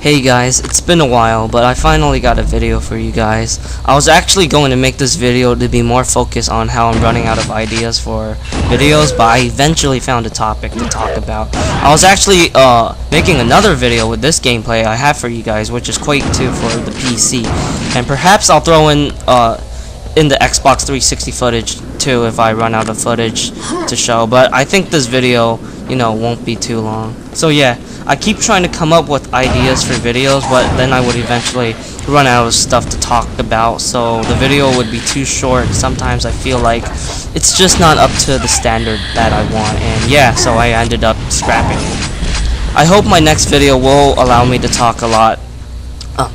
Hey guys, it's been a while, but I finally got a video for you guys. I was actually going to make this video to be more focused on how I'm running out of ideas for videos, but I eventually found a topic to talk about. I was actually making another video with this gameplay I have for you guys, which is Quake 2 for the PC. And perhaps I'll throw in the Xbox 360 footage too if I run out of footage to show, but I think this video, won't be too long. So yeah, I keep trying to come up with ideas for videos, but then I would eventually run out of stuff to talk about, so the video would be too short. Sometimes I feel like it's just not up to the standard that I want, and yeah, so I ended up scrapping it. I hope my next video will allow me to talk a lot of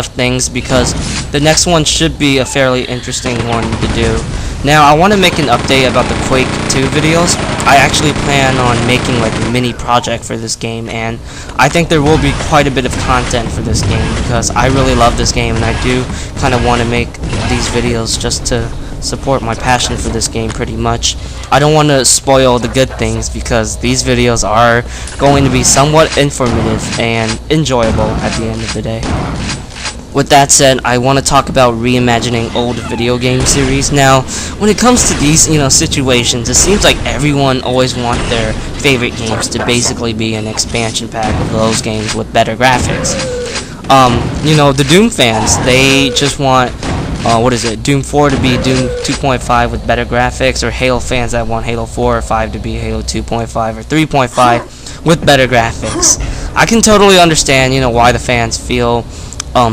things, because the next one should be a fairly interesting one to do. Now, I want to make an update about the Quake 2 videos. I actually plan on making like a mini project for this game, and I think there will be quite a bit of content for this game because I really love this game, and I do kind of want to make these videos just to support my passion for this game pretty much. I don't want to spoil the good things because these videos are going to be somewhat informative and enjoyable at the end of the day. With that said, I want to talk about reimagining old video game series. Now, when it comes to these, situations, it seems like everyone always wants their favorite games to basically be an expansion pack of those games with better graphics. The Doom fans, they just want Doom 4 to be Doom 2.5 with better graphics, or Halo fans that want Halo 4 or 5 to be Halo 2.5 or 3.5 with better graphics. I can totally understand, why the fans feel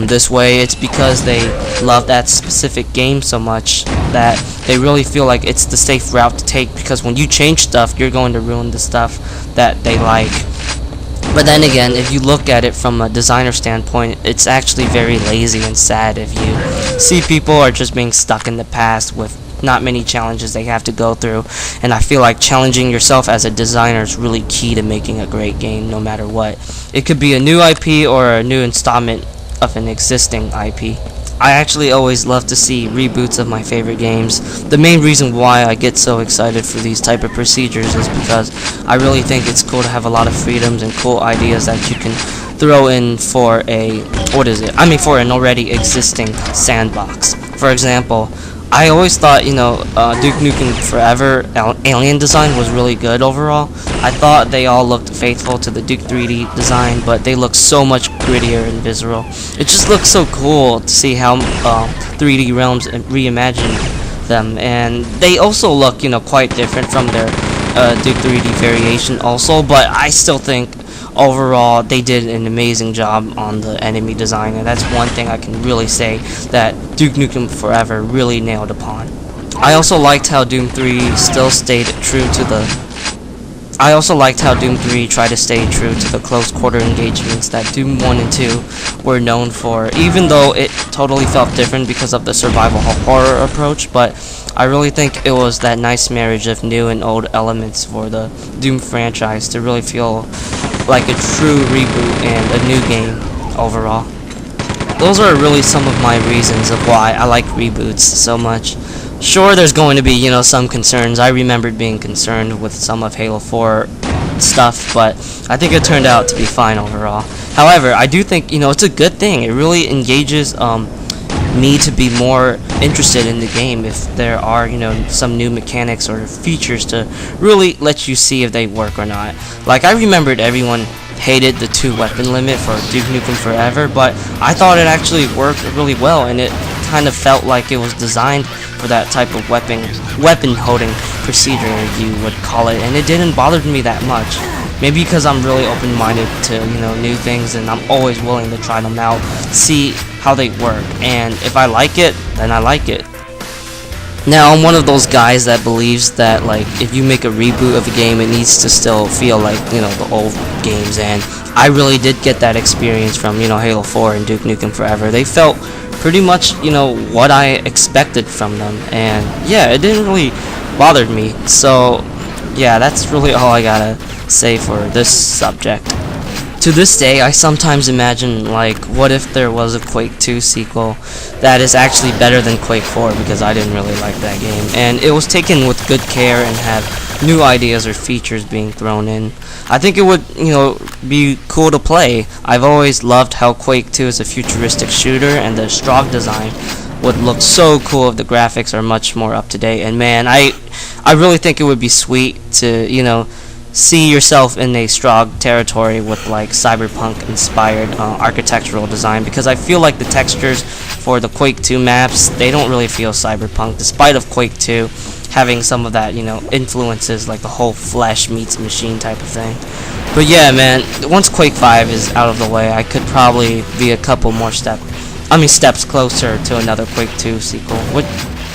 this way. It's because they love that specific game so much that they really feel like it's the safe route to take, because when you change stuff, you're going to ruin the stuff that they like. But then again, if you look at it from a designer standpoint, it's actually very lazy and sad if you see people are just being stuck in the past with not many challenges they have to go through. And I feel like challenging yourself as a designer is really key to making a great game, no matter what. It could be a new IP or a new installment of an existing IP. I actually always love to see reboots of my favorite games. The main reason why I get so excited for these type of procedures is because I really think it's cool to have a lot of freedoms and cool ideas that you can throw in for for an already existing sandbox. For example, I always thought, Duke Nukem Forever alien design was really good overall. I thought they all looked faithful to the Duke 3D design, but they look so much grittier and visceral. It just looks so cool to see how 3D Realms reimagined them, and they also look, quite different from their Duke 3D variation also, but I still think overall they did an amazing job on the enemy design, and that's one thing I can really say that Duke Nukem Forever really nailed upon. I also liked how Doom 3 tried to stay true to the close quarter engagements that Doom 1 and 2 were known for, even though it totally felt different because of the survival horror approach. But I really think it was that nice marriage of new and old elements for the Doom franchise to really feel like a true reboot and a new game overall. Those are really some of my reasons of why I like reboots so much. Sure, there's going to be, some concerns. I remembered being concerned with some of Halo 4 stuff, but I think it turned out to be fine overall. However, I do think, it's a good thing. It really engages me to be more interested in the game if there are, some new mechanics or features to really let you see if they work or not. Like, I remembered everyone hated the 2-weapon limit for Duke Nukem Forever, but I thought it actually worked really well, and it kind of felt like it was designed for that type of weapon holding procedure, you would call it, and it didn't bother me that much. Maybe because I'm really open-minded to new things, and I'm always willing to try them out, see how they work, and if I like it, then I like it. Now, I'm one of those guys that believes that, like, if you make a reboot of a game, it needs to still feel like, the old games, and I really did get that experience from, Halo 4 and Duke Nukem Forever. They felt pretty much, what I expected from them, and yeah, it didn't really bother me. So, yeah, that's really all I gotta say for this subject. To this day, I sometimes imagine, like, what if there was a Quake 2 sequel that is actually better than Quake 4, because I didn't really like that game, and it was taken with good care and had new ideas or features being thrown in. I think it would, be cool to play. I've always loved how Quake 2 is a futuristic shooter, and the Strogg design would look so cool if the graphics are much more up to date. And man, I really think it would be sweet to, see yourself in a Strogg territory with like cyberpunk inspired architectural design, because I feel like the textures for the Quake 2 maps, they don't really feel cyberpunk, despite of Quake 2 having some of that, influences, like the whole flesh meets machine type of thing. But yeah, man, once Quake 5 is out of the way, I could probably be a couple more steps closer to another Quake 2 sequel.